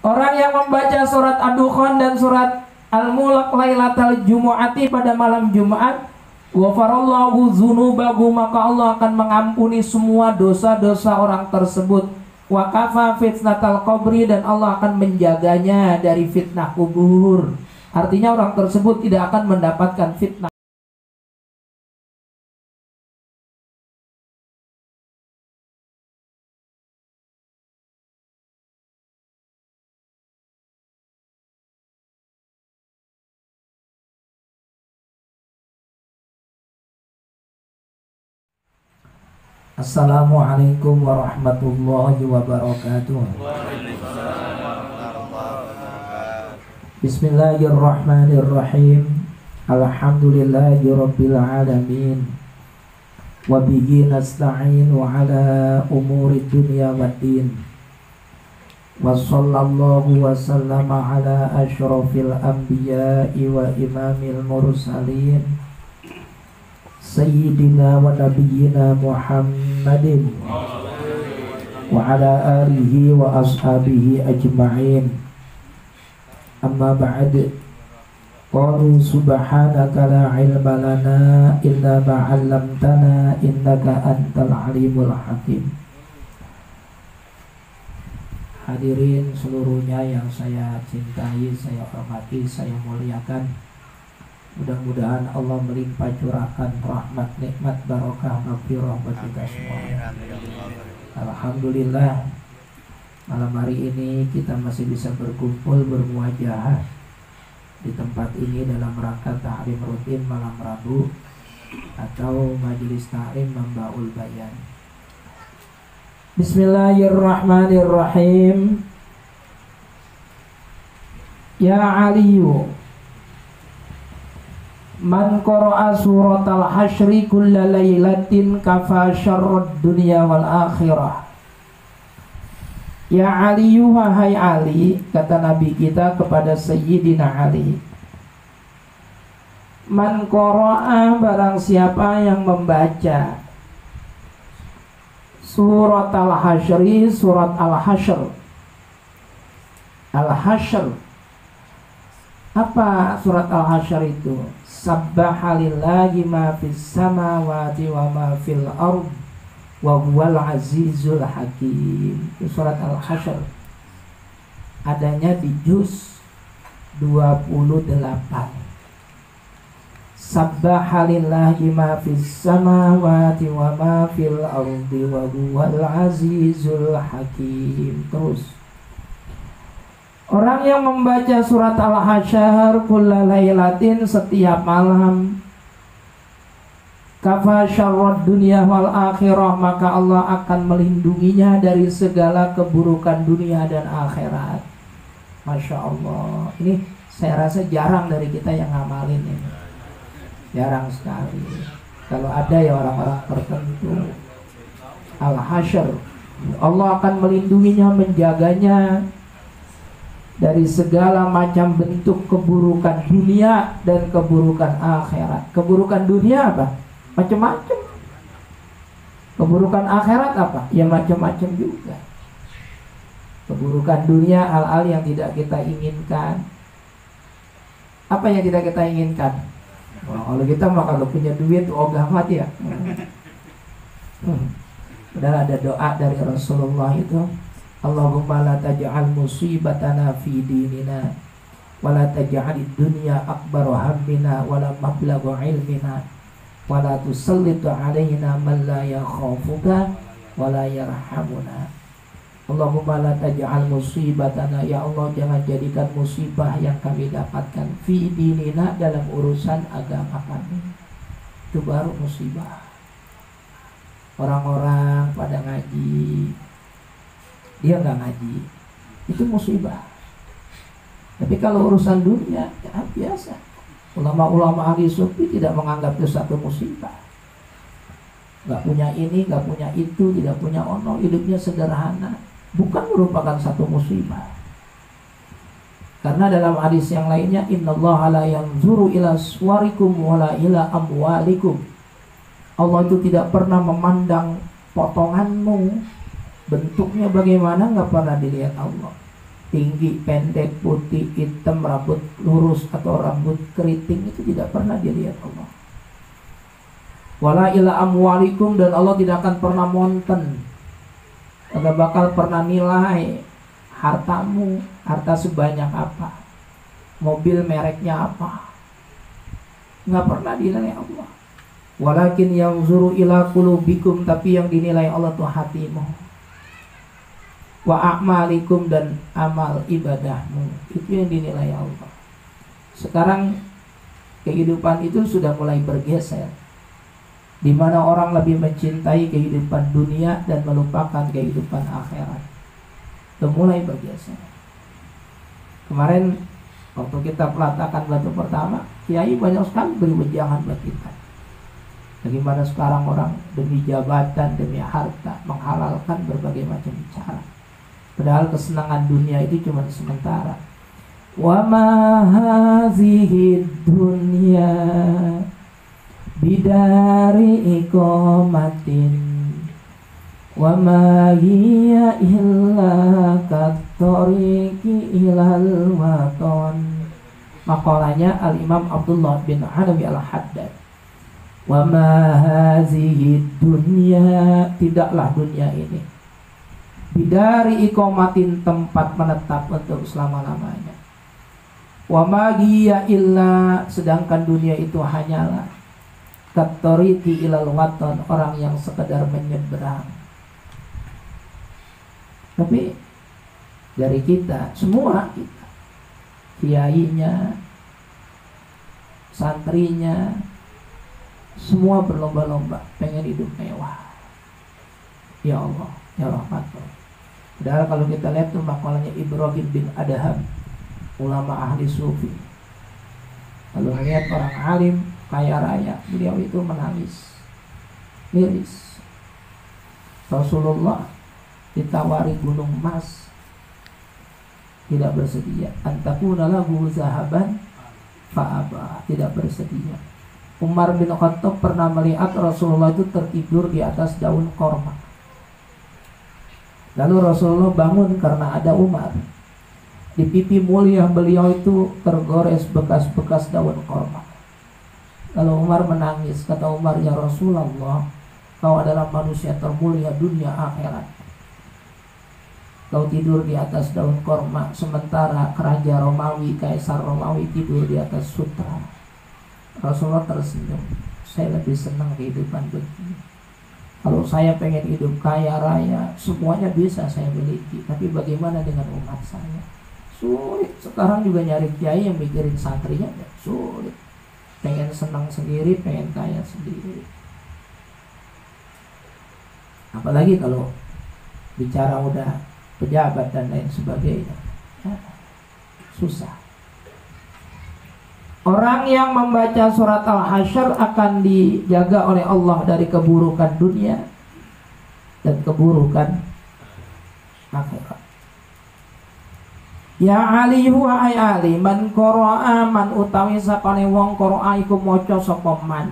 Orang yang membaca surat Ad-Dukhan dan surat Al-Mulk Lailatul Jumu'ati pada malam Jumat, ghafarallahu dzunubahu, maka Allah akan mengampuni semua dosa-dosa orang tersebut. Wa kafa fitnatal qabri, dan Allah akan menjaganya dari fitnah kubur. Artinya orang tersebut tidak akan mendapatkan fitnah. Assalamualaikum warahmatullahi wabarakatuh. Bismillahirrahmanirrahim. Alhamdulillahi rabbil alamin. Wa bihi nasta'in wa ala umuri dunya waddin. Wa sallallahu wa sallama ala asyrafil anbiya'i wa imamil mursalin Sayyidina wa nabiyyina Muhammadin wa ala alihi wa ashabihi ajma'in. Amma ba'd. Qalu subhanaka la ilma lana illa ma 'allamtana innaka antal alimul hakim. Hadirin seluruhnya yang saya cintai, saya hormati, saya muliakan. Mudah-mudahan Allah melimpah curahkan rahmat, nikmat, barokah, maghfirah bagi kita semua. Alhamdulillah, malam hari ini kita masih bisa berkumpul, bermuajahah di tempat ini dalam rangka tahrim rutin malam Rabu atau majelis tahrim Mambaul Bayan. Bismillahirrahmanirrahim. Ya Aliyu, man qara'a suratal hasyri kulla lailatin kafa syarrad dunya wal akhirah. Ya Ali, wahai Ali, kata Nabi kita kepada Sayyidina Ali, man qara'a, barang siapa yang membaca surat al-hasyri, surat al-hasyr. Al-hasyr, apa surat al-hasyr itu? Sabbaha lillahi ma fis samawati wa ma fil ard wa huwal azizul hakim. Itu surat al-hasyr, adanya di juz 28. Sabbaha lillahi ma fis samawati wa ma fil ardi wa huwal azizul hakim. Terus, orang yang membaca surat al-hasyr kulla lailatin, setiap malam, kafa syarrad dunya wal akhirah, maka Allah akan melindunginya dari segala keburukan dunia dan akhirat. Masya Allah, ini saya rasa jarang dari kita yang ngamalin ini. Jarang sekali. Kalau ada ya orang-orang tertentu. Al-hasyr, Allah akan melindunginya, menjaganya dari segala macam bentuk keburukan dunia dan keburukan akhirat. Keburukan dunia apa? Macam-macam. Keburukan akhirat apa? Ya macam-macam juga. Keburukan dunia, hal-hal yang tidak kita inginkan. Apa yang tidak kita inginkan? Wah, kalau kita mah kalau punya duit ogah mati ya. Udah ada doa dari Rasulullah itu, Allahumma la taj'al musibatana fi dinina wa la taj'alid dunya akbar hammina wa la mablagha ilmina wa la tusallitu alaina man la yakhafuka wa la yarhamuna. Allahumma la taj'al musibatana, ya Allah jangan jadikan musibah yang kami dapatkan fi dinina, dalam urusan agama kami. Itu baru musibah. Orang-orang pada ngaji, dia nggak ngaji, itu musibah. Tapi kalau urusan dunia, ya biasa. Ulama-ulama ahli sufi tidak menganggap itu satu musibah. Nggak punya ini, nggak punya itu, tidak punya ono, hidupnya sederhana, bukan merupakan satu musibah. Karena dalam hadis yang lainnya, innallaha la yanzuru ila suwarikum wala ila amwalikum. Allah itu tidak pernah memandang potonganmu, bentuknya bagaimana, nggak pernah dilihat Allah. tinggi, pendek, putih, hitam, rambut lurus atau rambut keriting, itu tidak pernah dilihat Allah. Wala ila amwalikum, dan Allah tidak akan pernah monten, tidak bakal pernah nilai hartamu, harta sebanyak apa, mobil mereknya apa, nggak pernah dinilai Allah. Walakin yanzuru ila qulubikum, tapi yang dinilai Allah tuh hatimu. Wa a'malikum, dan amal ibadahmu, itu yang dinilai Allah. Sekarang kehidupan itu sudah mulai bergeser, di mana orang lebih mencintai kehidupan dunia dan melupakan kehidupan akhirat. Sudah mulai bergeser. Kemarin waktu kita pelatakan batu pertama, kiai banyak sekali beri wejangan buat kita. Bagaimana sekarang orang demi jabatan, demi harta menghalalkan berbagai macam cara. Padahal kesenangan dunia itu cuma sementara. Wa ma hazihi dunya bidari iqamatin wa ma hiya illa kattariqi ilal waton. Makalahnya Al-Imam Abdullah bin Hanafi Al-Haddad. Wa ma hazihi dunya, tidaklah dunia ini, bidari iqamatin, tempat menetap untuk selama-lamanya. Wa ma hiya illa, sedangkan dunia itu hanyalah kattariqi ilal waton, orang yang sekedar menyeberang. Tapi dari kita, semua kita, kiainya, santrinya, semua berlomba-lomba pengen hidup mewah. Ya Allah, ya Rahmatullah. Padahal kalau kita lihat tuh makalahnya Ibrahim bin Adham, ulama ahli sufi, kalau lihat orang alim kaya raya, beliau itu menangis, miris. Rasulullah ditawari gunung emas, tidak bersedia. Antakuna lahu zahaban fa'aba, tidak bersedia. Umar bin Khattab pernah melihat Rasulullah itu tertidur di atas daun korma. Lalu Rasulullah bangun karena ada Umar. Di pipi mulia beliau itu tergores bekas-bekas daun korma. Lalu Umar menangis. Kata Umar, ya Rasulullah, kau adalah manusia termulia dunia akhirat. Kau tidur di atas daun korma, sementara Raja Romawi, Kaisar Romawi tidur di atas sutra. Rasulullah tersenyum. Saya lebih senang kehidupan begini. Kalau saya pengen hidup kaya raya, semuanya bisa saya miliki, tapi bagaimana dengan umat saya? Sulit. Sekarang juga nyari kiai yang mikirin santrinya, sulit. Pengen senang sendiri, pengen kaya sendiri. Apalagi kalau bicara udah pejabat dan lain sebagainya, ya, susah. Orang yang membaca surat Al-Hasyr akan dijaga oleh Allah dari keburukan dunia dan keburukan akhirat. Ya Ali wa ay Ali, man qara'a, man utawi sapane wong qara'a iku maca sapa man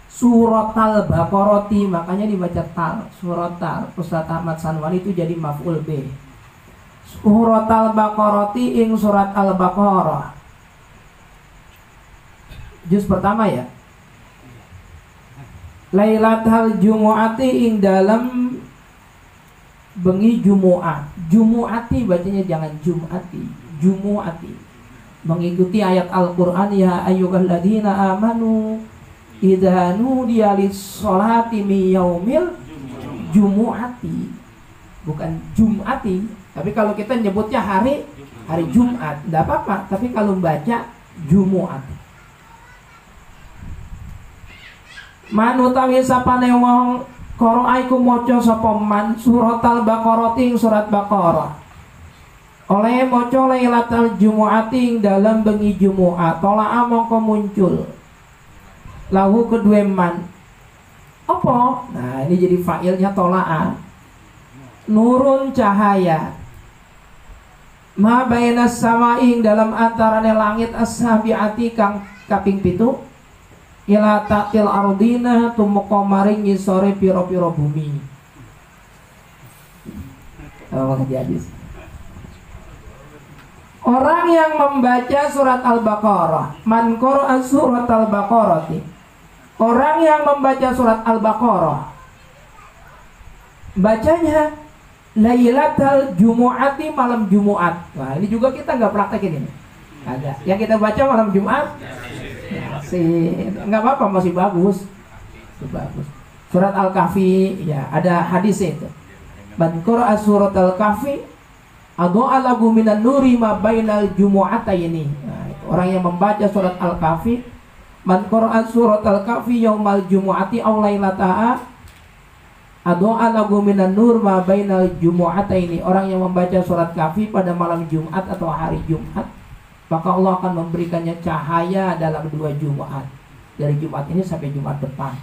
surat Al-Baqarah, makanya dibaca tal, surat tal. Ustaz Ahmad Sanwani itu jadi maf'ul bih. Surat Al-Baqarah ing surat Al-Baqarah. Juz pertama ya. Lailatul Jumu'ati, ing dalam bengi Jumu'ah. Jumu'ati bacanya jangan Jum'ati, Jumu'ati. Mengikuti ayat Al-Qur'an, ya ayyuhalladzina amanu idza nudiya lis-sholati min yaumil Jumu'ati. Bukan Jum'ati, tapi kalau kita nyebutnya hari Jumat enggak apa-apa, tapi kalau baca Jumu'ati. Man utawi sapane wong qara'a iku maca sapa man surat Al-Baqarah ing surat Baqarah. Oleh maca Lailatul Jumu'ati ing dalam bengi Jumu'ah, tola'a mongko muncul lahu kedue man. Apa? Nah, ini jadi fa'ilnya tola'a. Nurun cahaya. Ma bainas sama'i ing dalam antarane langit as-sabi'ati kang kaping 7. Ila ta'til ardina tumeka maring ngisore pira-pira bumi. Apa jadi hadis? Orang yang membaca surat Al-Baqarah, man qara'a surat Al-Baqarah, orang yang membaca surat Al-Baqarah, bacanya Lailatul Jumu'ati, malam Jumat. Nah, ini juga kita nggak praktekin ini. Ada. Yang kita baca malam Jumat, ya, nggak apa-apa, masih bagus. Bagus. Surat Al-Kahfi, ya ada hadis itu. Man qara'a surat Al-Kahfi adha'a lahu minan nuri ma bainal jumu'ataini. Nah, orang yang membaca surat Al-Kahfi, man qara'a surat Al-Kahfi yaumal jumu'ati aw lailataha adha'a lahu minan nur ma bainal jumu'ataini. Orang yang membaca surat Kahfi pada malam Jumat atau hari Jumat, maka Allah akan memberikannya cahaya dalam 2 Jumat. Dari Jumat ini sampai Jumat depan.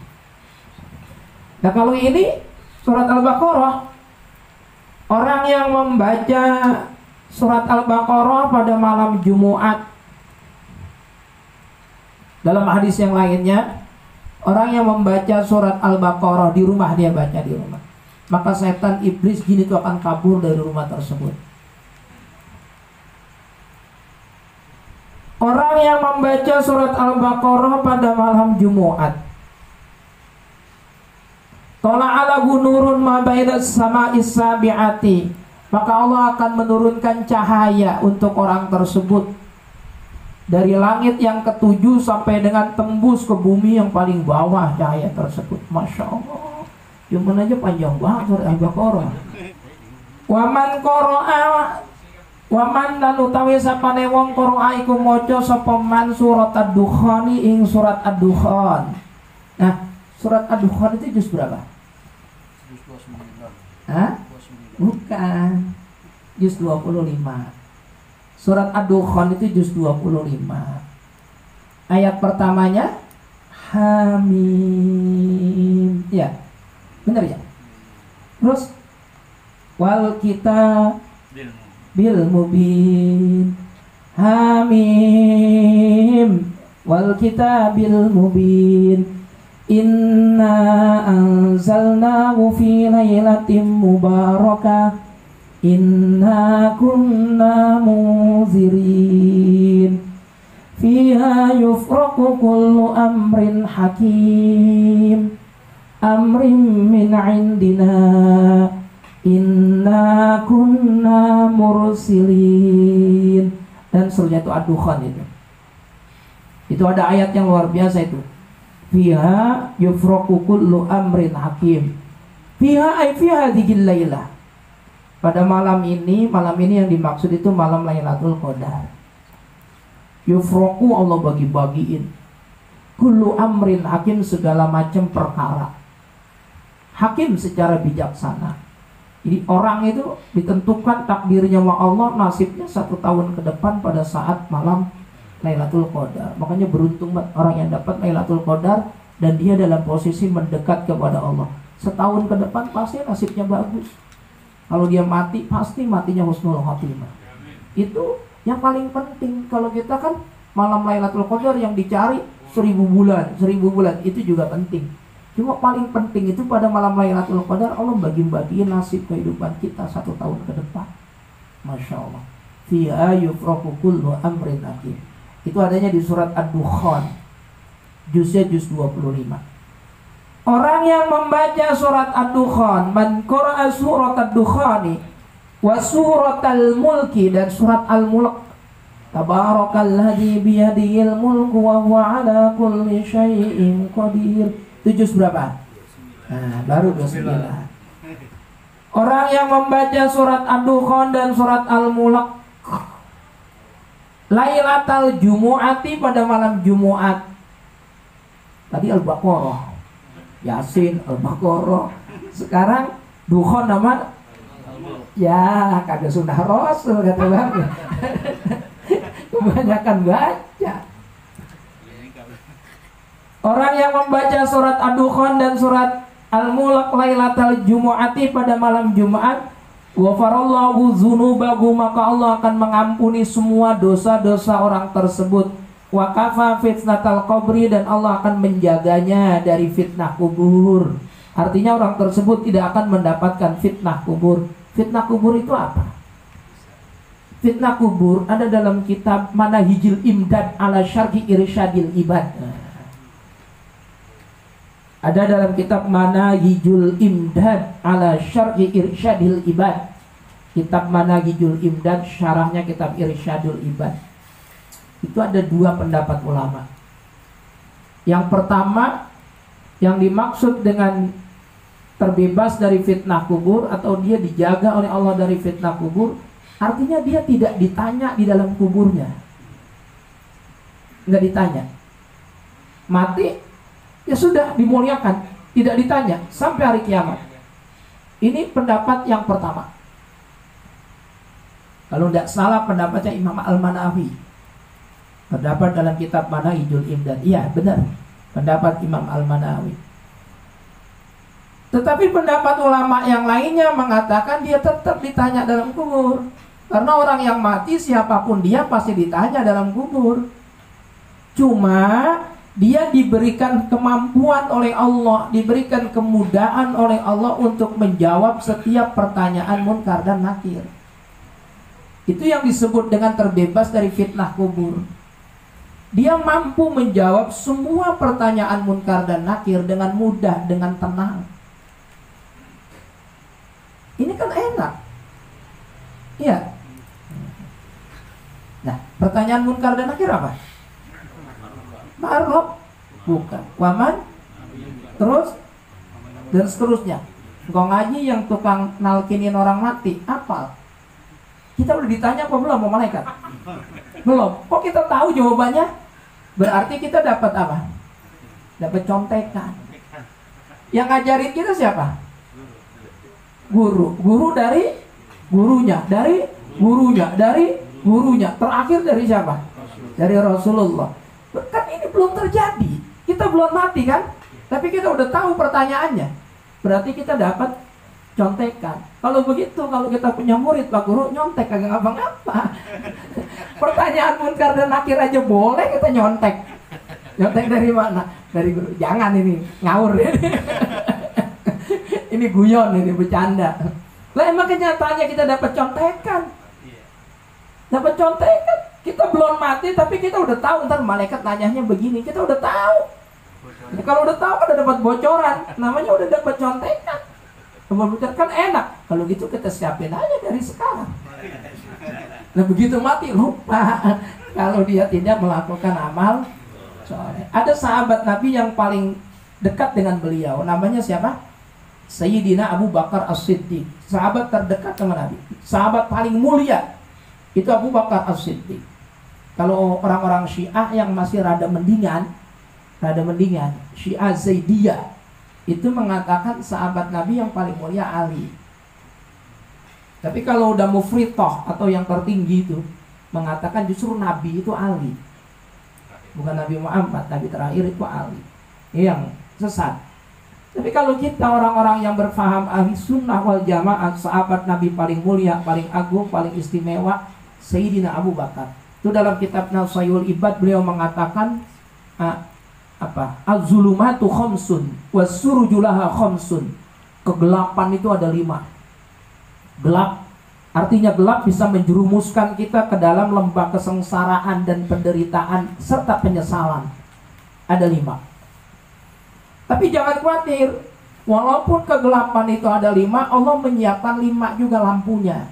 Nah, kalau ini surat Al-Baqarah, orang yang membaca surat Al-Baqarah pada malam Jumat, dalam hadis yang lainnya, orang yang membaca surat Al-Baqarah di rumah, dia baca di rumah, maka setan, iblis, jin itu akan kabur dari rumah tersebut. Orang yang membaca surat Al-Baqarah pada malam Jumat, Tola'alahu nurun ma bainas sama'is sabi'ati, maka Allah akan menurunkan cahaya untuk orang tersebut dari langit yang ke-7 sampai dengan tembus ke bumi yang paling bawah cahaya tersebut. Masya Allah, cuma aja panjang banget surat Al-Baqarah. Waman qara'a, waman lan utawi sapane wong qara'a iku maca sapa man surat Ad-Dukhan ing surat Ad-Dukhan. Nah, surat Ad-Dukhan itu juz berapa? Hah? Bukan. Juz 25. Surat Ad-Dukhan itu juz 25. Ayat pertamanya Hamim. Ya. Benar ya? Terus wal kita bil mubin. Hamim wal kita bil mubin. Inna anzalnahu fi lailatin mubarakah inna kunna munzirin fiha yufraqu kullu amrin hakim amrin min indina inna kunna mursilin, dan seterusnya. Itu Ad-Dukhan itu ada ayat yang luar biasa itu. Fiha yufraqu kullu amrin hakim. Fiha ay fiha dzikil lailah. Pada malam ini yang dimaksud itu malam Lailatul Qadar. Yufraqu, Allah bagi-bagiin. Kullu amrin hakim, segala macam perkara. Hakim secara bijaksana. Jadi orang itu ditentukan takdirnya sama Allah, nasibnya 1 tahun ke depan pada saat malam Lailatul Qadar. Makanya beruntung banget orang yang dapat Lailatul Qadar dan dia dalam posisi mendekat kepada Allah. Setahun ke depan pasti nasibnya bagus. Kalau dia mati, pasti matinya husnul khotimah. Itu yang paling penting. Kalau kita kan malam Lailatul Qadar yang dicari 1000 bulan, 1000 bulan itu juga penting. Cuma paling penting itu pada malam Lailatul Qadar Allah bagi-bagiin nasib kehidupan kita 1 tahun ke depan. Masya Allah. Fiha yufraqu kullu amrin hakim. Itu adanya di surat Ad-Dukhan, juznya juz 25. Orang yang membaca surat Ad-Dukhan, man qara'a surat Ad-Dukhani wa surat Al-Mulki, dan surat Al-Mulk, tabarakalladzi biyadihil mulku wa huwa ala kulli syai'in qadir. Itu juz berapa? Nah, baru 29. Orang yang membaca surat Ad-Dukhan dan surat Al-Mulk Lailatul Jumu'ati, pada malam Jumat. Tadi Al-Baqarah, Yasin, Al-Baqarah. Sekarang Dukhan nama ya kagak sunnah Rasul kata Bang. Kebanyakan baca. Orang yang membaca surat Ad-Dukhan dan surat Al-Mulk Lailatul Jumu'ati pada malam Jumat, ghafarallahu dzunubahu, maka Allah akan mengampuni semua dosa-dosa orang tersebut. Wa kafa fitnatal qabri, dan Allah akan menjaganya dari fitnah kubur. Artinya orang tersebut tidak akan mendapatkan fitnah kubur. Fitnah kubur itu apa? Fitnah kubur ada dalam kitab Manahijul Imdad ala Syarhi Irsyadil Ibad. Ada dalam kitab Manahijul Imdad ala Syarhi Irsyadil Ibad. Kitab Manahijul Imdad, syarahnya kitab Irsyadul Ibad. Itu ada dua pendapat ulama. Yang pertama, yang dimaksud dengan terbebas dari fitnah kubur atau dia dijaga oleh Allah dari fitnah kubur, artinya dia tidak ditanya di dalam kuburnya. Nggak ditanya. Mati, ya sudah dimuliakan. Tidak ditanya sampai hari kiamat. Ini pendapat yang pertama. Kalau tidak salah pendapatnya Imam Al-Manawi. Pendapat dalam kitab Manahijul Imdad. Iya benar. Pendapat Imam Al-Manawi. Tetapi pendapat ulama yang lainnya mengatakan dia tetap ditanya dalam kubur. Karena orang yang mati siapapun dia pasti ditanya dalam kubur. Cuma dia diberikan kemampuan oleh Allah, diberikan kemudahan oleh Allah untuk menjawab setiap pertanyaan munkar dan nakir. Itu yang disebut dengan terbebas dari fitnah kubur. Dia mampu menjawab semua pertanyaan munkar dan nakir dengan mudah, dengan tenang. Ini kan enak. Iya. Nah, pertanyaan munkar dan nakir apa? Ma'ruf, bukan. Waman, terus dan seterusnya. Kau ngaji yang tukang nalkinin orang mati, apa? Kita udah ditanya apa belum sama malaikat? Belum. Kok kita tahu jawabannya? Berarti kita dapat apa? Dapat contekan. Yang ngajarin kita siapa? Guru. Guru dari gurunya, dari gurunya, dari gurunya. Terakhir dari siapa? Dari Rasulullah. Kan ini belum terjadi. Kita belum mati kan? Tapi kita udah tahu pertanyaannya. Berarti kita dapat contekan. Kalau begitu, kalau kita punya murid, Pak Guru nyontek kagak ngapa-ngapa. Pertanyaan munkar dan nakir aja boleh kita nyontek. Nyontek dari mana? Dari guru. Jangan ini ngawur ini. Ini guyon, ini bercanda. Lah emang kenyataannya kita dapat contekan. Dapat contekan. Kita belum mati tapi kita udah tahu ntar malaikat nanyanya begini. Kita udah tahu. Jadi kalau udah tahu kan udah dapat bocoran. Namanya udah dapat contekan. Kan enak. Kalau gitu kita siapin aja dari sekarang. Nah begitu mati lupa kalau dia tidak melakukan amal soleh. Ada sahabat Nabi yang paling dekat dengan beliau. Namanya siapa? Sayyidina Abu Bakar As-Siddiq. Sahabat terdekat sama Nabi. Sahabat paling mulia itu Abu Bakar As-Siddiq. Kalau orang-orang Syiah yang masih rada mendingan, Syiah Zaidiyah, itu mengatakan sahabat Nabi yang paling mulia Ali. Tapi kalau udah mufritoh atau yang tertinggi itu mengatakan justru Nabi itu Ali. Bukan Nabi Muhammad, Nabi terakhir itu Ali. Ini yang sesat. Tapi kalau kita orang-orang yang berfaham ahli sunnah wal jamaah, sahabat Nabi paling mulia, paling agung, paling istimewa, Sayyidina Abu Bakar. Itu dalam kitab Nasayul Ibad beliau mengatakan Az-zulumatu khamsun was-surujulaha khamsun. Kegelapan itu ada 5. Gelap artinya gelap bisa menjerumuskan kita ke dalam lembah kesengsaraan dan penderitaan serta penyesalan. Ada 5. Tapi jangan khawatir, walaupun kegelapan itu ada 5, Allah menyiapkan 5 juga lampunya.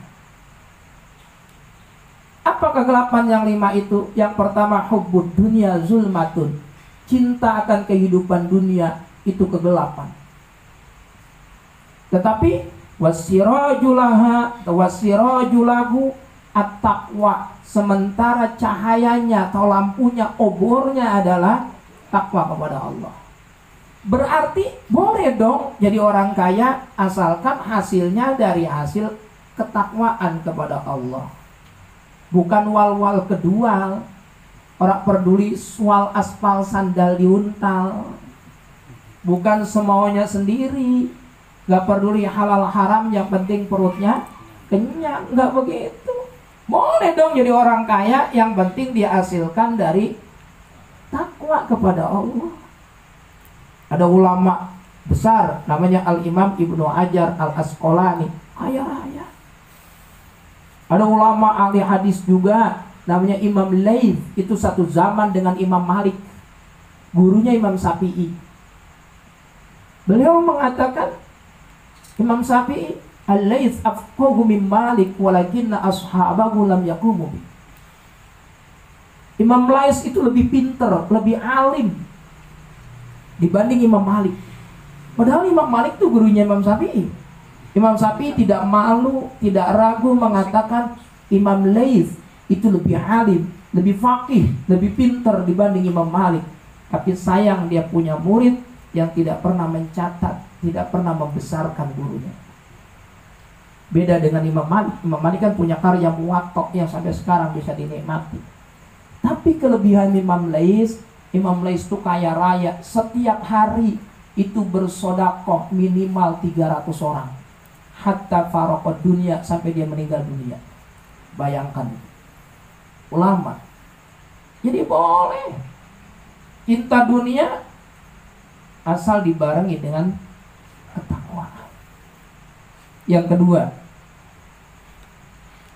Apa kegelapan yang 5 itu? Yang pertama, hubbud dunya zulmatun. Cinta akan kehidupan dunia itu kegelapan. Tetapi wasirajulahu at-taqwa. Sementara cahayanya atau lampunya, obornya adalah takwa kepada Allah. Berarti boleh dong jadi orang kaya asalkan hasilnya dari hasil ketakwaan kepada Allah. Bukan wal-wal kedua. Orang peduli soal aspal sandal diuntal. Bukan semaunya sendiri. Gak peduli halal haram, yang penting perutnya kenyang. Gak begitu. Boleh dong jadi orang kaya, yang penting dia hasilkan dari takwa kepada Allah. Ada ulama besar namanya Al-Imam Ibnu Hajar Al-Asqalani. Ayah. Ada ulama ahli hadis juga, namanya Imam Laits, itu satu zaman dengan Imam Malik, gurunya Imam Syafi'i. Beliau mengatakan, Imam Syafi'i, Al-Laits afqahu min Malik walakinna ashabahu lam yaqumu bi. Imam Laits itu lebih pintar, lebih alim dibanding Imam Malik. Padahal Imam Malik itu gurunya Imam Syafi'i. Imam Syafi'i tidak malu, tidak ragu mengatakan Imam Laits itu lebih alim, lebih faqih, lebih pintar dibanding Imam Malik. Tapi sayang dia punya murid yang tidak pernah mencatat, tidak pernah membesarkan gurunya. Beda dengan Imam Malik. Imam Malik kan punya karya Muwatta yang sampai sekarang bisa dinikmati. Tapi kelebihan Imam Laits itu kaya raya. Setiap hari itu bersodakoh minimal 300 orang. Hatta faraqad dunia, sampai dia meninggal dunia. Bayangkan, ulama. Jadi boleh cinta dunia asal dibarengi dengan ketakwaan. Yang kedua,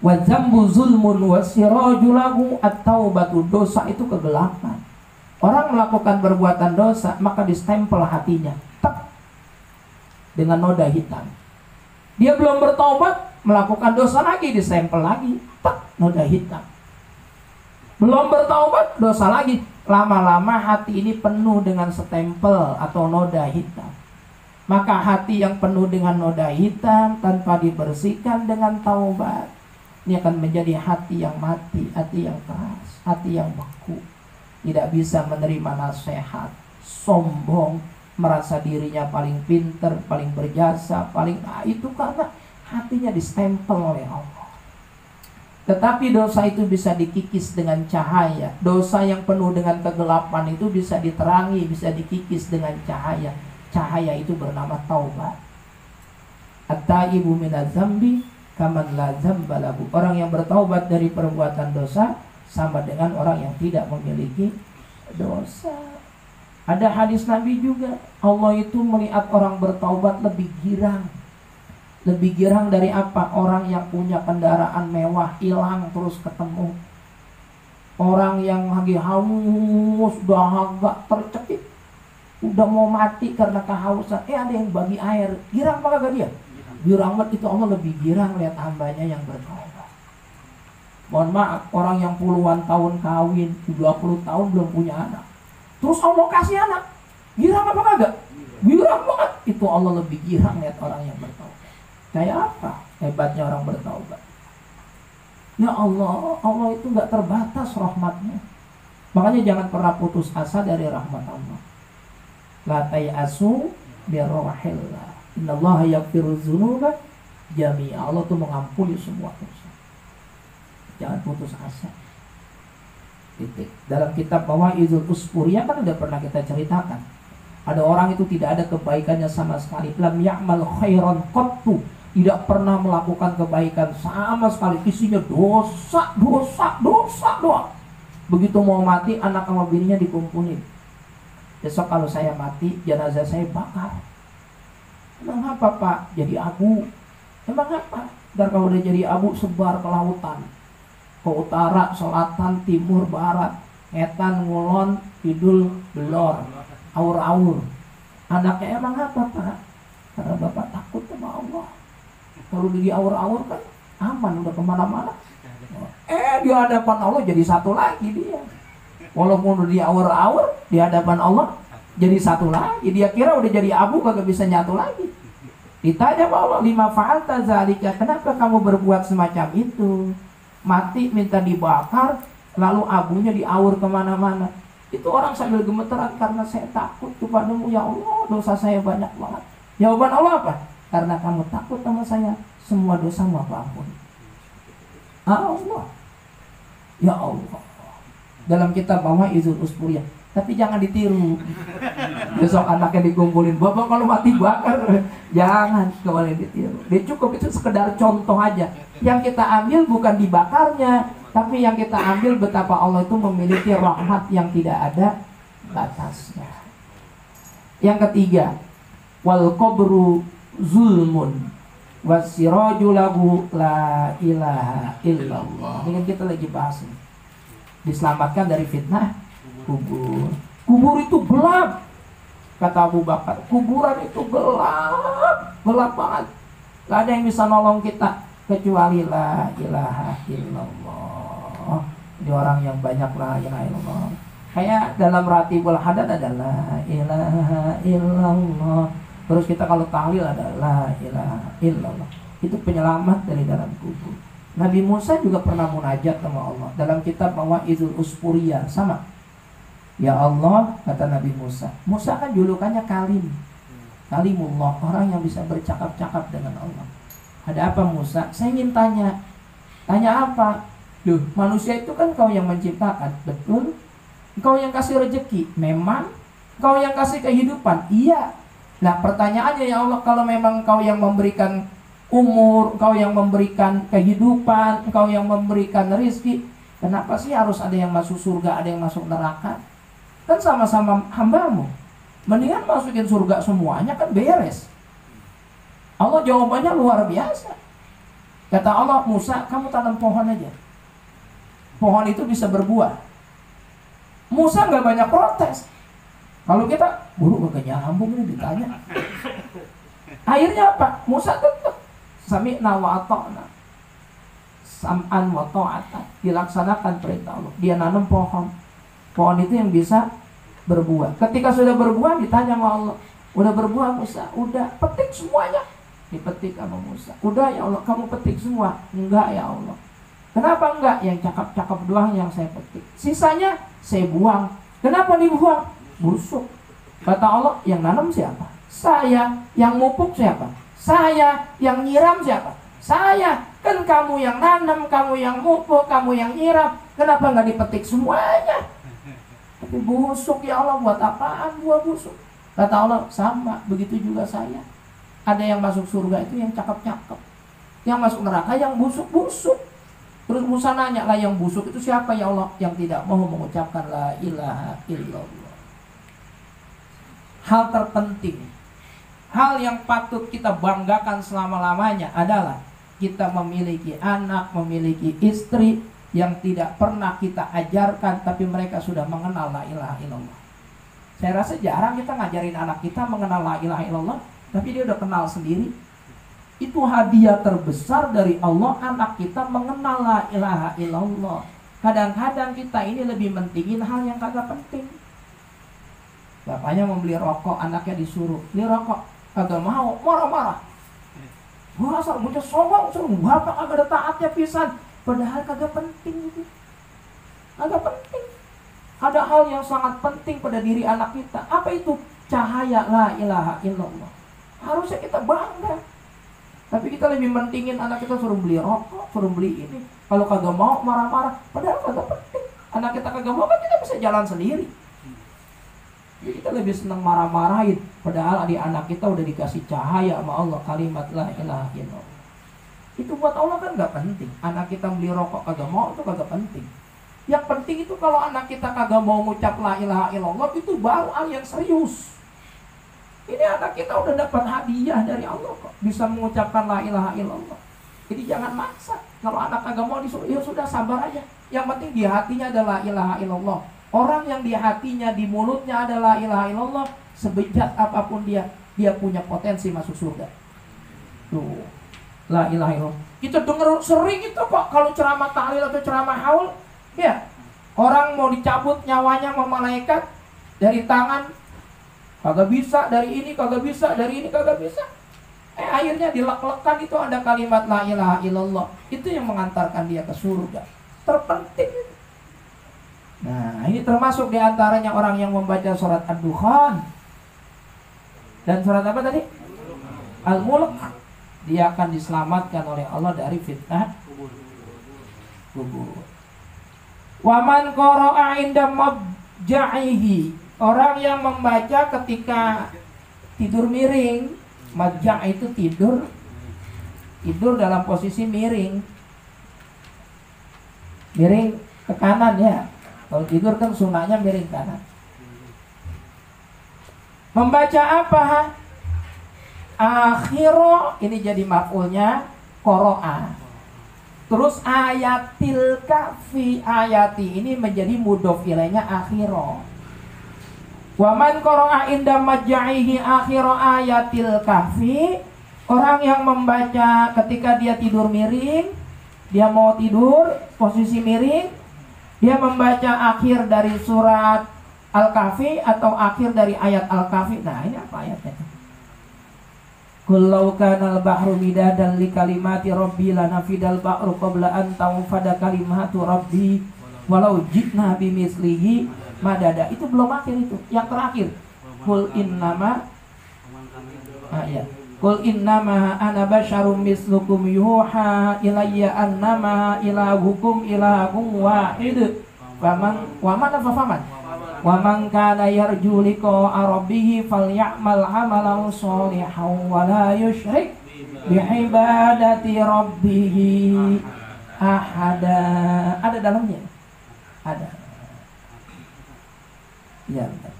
wa dzambu zulmun wa siraju lahu at-taubatu. Dosa itu kegelapan. Orang melakukan perbuatan dosa, maka distempel hatinya, tek, dengan noda hitam. Dia belum bertobat, melakukan dosa lagi, distempel lagi, tek, noda hitam. Belum bertobat, dosa lagi. Lama-lama hati ini penuh dengan stempel atau noda hitam. Maka hati yang penuh dengan noda hitam tanpa dibersihkan dengan taubat, ini akan menjadi hati yang mati, hati yang keras, hati yang beku. Tidak bisa menerima nasihat, sombong, merasa dirinya paling pintar, paling berjasa, itu karena hatinya distempel oleh Allah. Tetapi dosa itu bisa dikikis dengan cahaya. Dosa yang penuh dengan kegelapan itu bisa diterangi, bisa dikikis dengan cahaya. Cahaya itu bernama taubat. At-taibu minadz dzambi kaman la dzamba lahu. Orang yang bertaubat dari perbuatan dosa sama dengan orang yang tidak memiliki dosa. Ada hadis Nabi juga, Allah itu melihat orang bertaubat lebih girang. Lebih girang dari apa? Orang yang punya kendaraan mewah hilang terus ketemu. Orang yang lagi haus, dahaga tercekik, udah mau mati karena kehausan, ada yang bagi air. Girang apa kagak dia? Girang banget. Itu Allah lebih girang lihat hambanya yang bertaubat. Mohon maaf, orang yang puluhan tahun kawin, 20 tahun belum punya anak, terus Allah kasih anak, girang apa kagak? Girang banget. Itu Allah lebih girang lihat orang yang bertaubat. Kayak apa hebatnya orang bertaubat? Ya Allah, Allah itu gak terbatas rahmatnya. Makanya jangan pernah putus asa dari rahmat Allah. La tayasu birrahillah. Innallaha yaghfiru dzunuba jami'a. Allah tuh mengampuni semua dosa. Jangan putus asa. Titik. Dalam kitab Mawaidul Usfuriyah kan udah pernah kita ceritakan. Ada orang itu tidak ada kebaikannya sama sekali. Lam ya'mal khairan qattu. Tidak pernah melakukan kebaikan sama sekali. Isinya dosa doang. Begitu mau mati, anak sama bininya dikumpulin. Besok kalau saya mati, jenazah saya bakar. Emang apa Pak? Jadi abu. Emang apa? Dan kalau udah jadi abu, sebar ke lautan. Ke utara, selatan, timur, barat, ngetan, ngulon, kidul, belor, aur-aur. Anaknya emang apa Pak? Karena Bapak takut sama Allah. Kalau di aur-aur kan aman, udah kemana-mana. Di hadapan Allah jadi satu lagi dia. Walaupun di aur-aur, di hadapan Allah jadi satu lagi. Dia kira udah jadi abu, kagak bisa nyatu lagi. Ditanya Allah, lima fa'alta zalika, kenapa kamu berbuat semacam itu? Mati minta dibakar, lalu abunya diaur kemana-mana. Itu orang sambil gemeteran, karena saya takut kepadamu ya Allah, dosa saya banyak banget. Jawaban Allah apa? Karena kamu takut sama saya, semua dosamu aku ampuni. Allah, ya Allah. Dalam kitab Mawaidul Usfuriyah. Tapi jangan ditiru. Besok anaknya dikumpulin, Bapak kalau mati bakar. Jangan kembali ditiru. Dia cukup itu sekedar contoh aja. Yang kita ambil bukan dibakarnya, tapi yang kita ambil betapa Allah itu memiliki rahmat yang tidak ada batasnya. Yang ketiga, wal qabru zulmun wasiraju lahu la ilaha illallah. Ini kan kita lagi bahas ini. Diselamatkan dari fitnah kubur. Kubur itu gelap. Kata Abu Bakar, kuburan itu gelap banget. Gak ada yang bisa nolong kita kecuali la ilaha illallah. Ini orang yang banyak la ilaha illallah. Kayak dalam Ratibul Hadad ada la ilaha illallah. Terus kita kalau tahlil ada la ilaha illallah. Itu penyelamat dari dalam kubur. Nabi Musa juga pernah munajat sama Allah dalam kitab Mawaidul Usfuriyah, sama. Ya Allah, kata Nabi Musa. Musa kan julukannya Kalim. Kalimullah, orang yang bisa bercakap-cakap dengan Allah. Ada apa Musa? Saya ingin tanya. Tanya apa? Loh, manusia itu kan kau yang menciptakan, betul? Kau yang kasih rezeki, memang. Kau yang kasih kehidupan, iya. Nah pertanyaannya ya Allah, kalau memang kau yang memberikan umur, kau yang memberikan kehidupan, kau yang memberikan rezeki, kenapa sih harus ada yang masuk surga, ada yang masuk neraka? Kan sama-sama hambamu. Mendingan masukin surga semuanya, kan beres. Allah jawabannya luar biasa. Kata Allah, Musa, kamu tanam pohon aja. Pohon itu bisa berbuah. Musa nggak banyak protes. Kalau kita, buruk gak nyambung ini ditanya. Akhirnya apa? Musa tetap sami'na wa ata'na, sam'an wa ta'atan, dilaksanakan perintah Allah. Dia nanam pohon. Pohon itu yang bisa berbuah. Ketika sudah berbuah, ditanya sama Allah, udah berbuah Musa? Udah, petik semuanya. Dipetik sama Musa. Udah ya Allah, kamu petik semua? Enggak ya Allah. Kenapa enggak? Yang cakap-cakap doang yang saya petik. Sisanya saya buang. Kenapa dibuang? Busuk. Kata Allah, yang nanam siapa? Saya. Yang mupuk siapa? Saya. Yang nyiram siapa? Saya. Kan kamu yang nanam, kamu yang mupuk, kamu yang nyiram. Kenapa enggak dipetik semuanya? Tapi busuk ya Allah, buat apaan buah busuk? Kata Allah, sama, begitu juga saya. Ada yang masuk surga itu yang cakep-cakep. Yang masuk neraka yang busuk-busuk. Terus Musa nanya, lah yang busuk itu siapa ya Allah? Yang tidak mau mengucapkan la ilaha illallah. Hal terpenting, hal yang patut kita banggakan selama-lamanya adalah kita memiliki anak, memiliki istri yang tidak pernah kita ajarkan, tapi mereka sudah mengenal la ilaha illallah. Saya rasa jarang kita ngajarin anak kita mengenal la ilaha illallah, tapi dia udah kenal sendiri. Itu hadiah terbesar dari Allah, anak kita mengenal la ilaha illallah. Kadang-kadang kita ini lebih mentingin hal yang kagak penting. Bapaknya mau beli rokok, anaknya disuruh beli rokok, kagak mau, marah-marah. Gua asal bocah sombong, suruh bapak kagak ada taatnya pisan. Padahal kagak penting itu. Kagak penting. Ada hal yang sangat penting pada diri anak kita. Apa itu? Cahaya la ilaha illallah. Harusnya kita bangga. Tapi kita lebih mentingin anak kita suruh beli rokok, suruh beli ini. Kalau kagak mau, marah-marah. Padahal kagak penting. Anak kita kagak mau, kan kita bisa jalan sendiri. Jadi kita lebih senang marah-marahin. Padahal adik anak kita udah dikasih cahaya sama Allah, kalimat la ilaha illallah. Itu buat Allah kan gak penting. Anak kita beli rokok kagak mau, itu kagak penting. Yang penting itu kalau anak kita kagak mau ngucap la ilaha illallah, itu baru hal yang serius. Ini anak kita udah dapat hadiah dari Allah kok, bisa mengucapkan la ilaha illallah. Jadi jangan maksa. Kalau anak kagak mau disuruh, ya sudah sabar aja. Yang penting di hatinya adalah la ilaha illallah. Orang yang di hatinya, di mulutnya adalah la ilaha illallah, sebejat apapun dia punya potensi masuk surga. Tuh, la ilaha illallah. Kita dengar sering itu kok kalau ceramah tahlil atau ceramah haul, ya. Orang mau dicabut nyawanya sama malaikat dari tangan, kagak bisa, dari ini kagak bisa, dari ini kagak bisa. Akhirnya dilek-lekan itu ada kalimat la ilaha illallah. Itu yang mengantarkan dia ke surga. Terpenting. Nah, ini termasuk diantaranya orang yang membaca surat Ad-Dukhan. Dan surat apa tadi? Al-Mulk. Dia akan diselamatkan oleh Allah dari fitnah kubur. Wa man qara'a 'inda mabja'ihi. Orang yang membaca ketika tidur miring. Madja' itu tidur dalam posisi miring ke kanan ya. Kalau tidur kan sunahnya miring kanan. Membaca apa? Akhiro ini jadi maf'ulnya qara'a. Terus ayatil kahfi, ayati ini menjadi mudhof ilaihnya akhiro. Wa man qara'a inda maj'ihi akhiro ayatil kahfi, orang yang membaca ketika dia tidur miring, dia mau tidur posisi miring, dia membaca akhir dari surat Al-Kahfi atau akhir dari ayat Al-Kahfi. Nah, ini apa ayatnya? Qul law kana al-bahru midadan li kalimati rabbi lanafidal bahru qabla an tanfada kalimatu rabbi walau ji'na bimithlihi madada. Itu belum akhir itu, yang terakhir. Qul innama ayat. Qul innama ana basyarum mislukum yuha ilayya annama ilahukum ilahun wahid. Wa man kana yarju liqa'a rabbih falyamal 'amalan shalihan wa la yusyrik bi ibadati rabbih ahada. Ada dalamnya? Ada. Ya, bentar.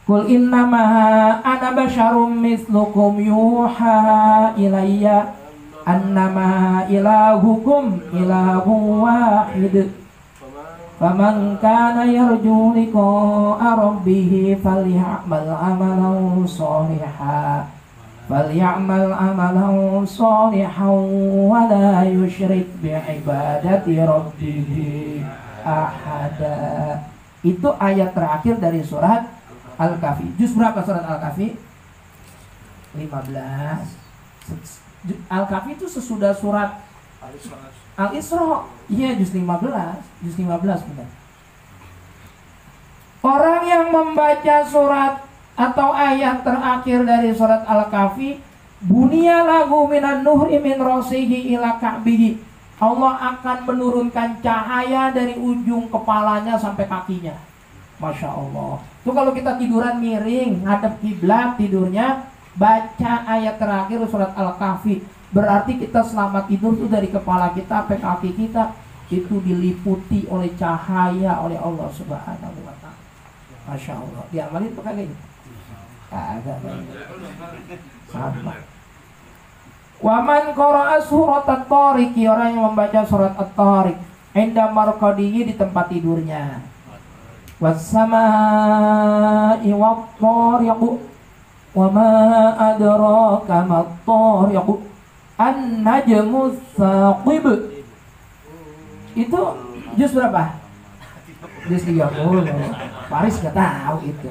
Qul innama ana basyarum mislukum yuha ilayya annama ilahukum ilahun wahid. Faman kana yarju liqa'a rabbih falyamal 'amalan shalihan wa la yusyrik bi ibadati rabbih ahada. Itu ayat terakhir dari surat Al-Kahfi. Juz berapa surat Al-Kahfi? 15. Al-Kahfi itu sesudah surat Al-Isra. Iya, juz 15. Juz 15 benar. Orang yang membaca surat atau ayat terakhir dari surat Al-Kahfi, bunya lahu minan nuhri min rasihi ila ka'bihi. Allah akan menurunkan cahaya dari ujung kepalanya sampai kakinya. Masya Allah. Itu kalau kita tiduran miring, ngadep kiblat tidurnya, baca ayat terakhir surat Al-Kahfi. Berarti kita selama tidur itu dari kepala kita sampai kaki kita itu diliputi oleh cahaya oleh Allah Subhanahu wa ta'ala. Masya Allah. Diamalin tuh kagak ini? Kagak. Sama. Wa man qara'a surat At-Tariq, orang yang membaca surat At-Tariq inda marqadihi, di tempat tidurnya. Was-samaa'i wat-tariq wa ma adraka mat-tariq An-Najmus Saqib. Itu juz berapa? Juz 30. Paris gak tahu itu.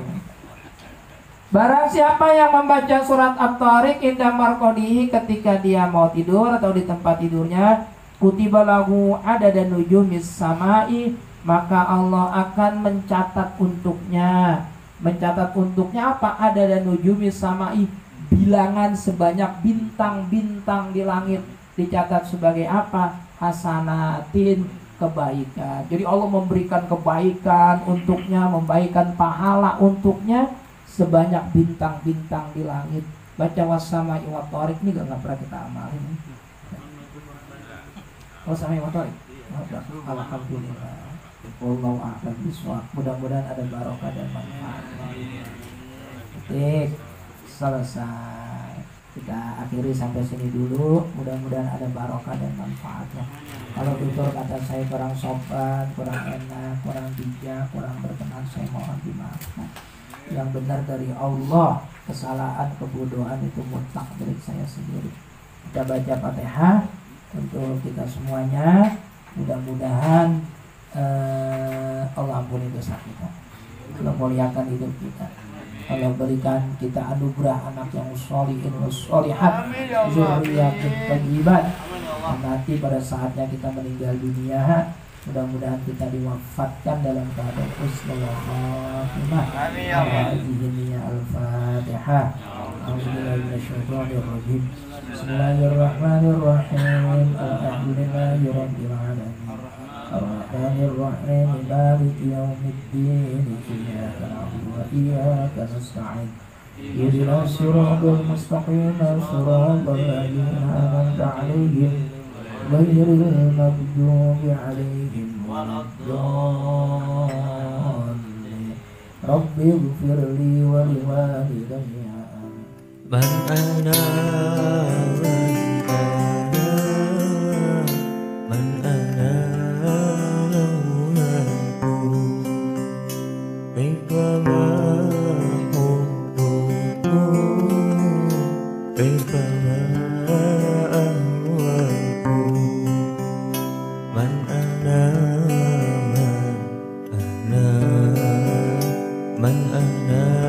Barang siapa yang membaca surat At-Tariq inda marqadihi, ketika dia mau tidur atau di tempat tidurnya, kutiba lahu adadan nujumis samai, maka Allah akan mencatat untuknya. Mencatat untuknya apa? Adadan nujumis samai, bilangan sebanyak bintang-bintang di langit. Dicatat sebagai apa? Hasanatin, kebaikan. Jadi Allah memberikan kebaikan untuknya, memberikan pahala untuknya sebanyak bintang-bintang di langit. Baca was-samaa'i wat-tariq ini gak pernah kita amalin. Was-samaa'i wat-tariq. Alhamdulillah. Wallahu a'lam bishawab. Mudah-mudahan ada barokah dan manfaat. Titik. Selesai. Kita akhiri sampai sini dulu. Mudah-mudahan ada barokah dan manfaatnya. Kalau tutur kata saya kurang sopan, kurang enak, kurang bijak, kurang berkenan, saya mohon dimaafkan. Yang benar dari Allah, kesalahan, kebodohan itu mutlak dari saya sendiri. Kita baca Fatihah untuk kita semuanya. Mudah-mudahan Allah ampuni dosa kita, Allah muliakan hidup kita, Allah berikan kita anugerah anak yang sholihin sholihat, zurriyatin thayyibat. Nanti pada saatnya kita meninggal dunia, mudah-mudahan kita diwafatkan dalam keadaan husnul khatimah. Al-Fatihah. Bismillahirrahmanirrahim. Bismillahirrahmanirrahim. Alhamdulillahirabbil alamin. Ar-Rahmanir-Rahim. Maliki yaumiddin. Iyyaka na'budu wa iyyaka nasta'in. Ihdinas siratal mustaqim. Siratal ladzina an'amta 'alaihim ghairil maghdubi 'alaihim waladdallin. Rabbi ighfirli wa liwalidayya. من أنا من أنا كيفما حبه كيفما أهواه من أنا من أنا من أنا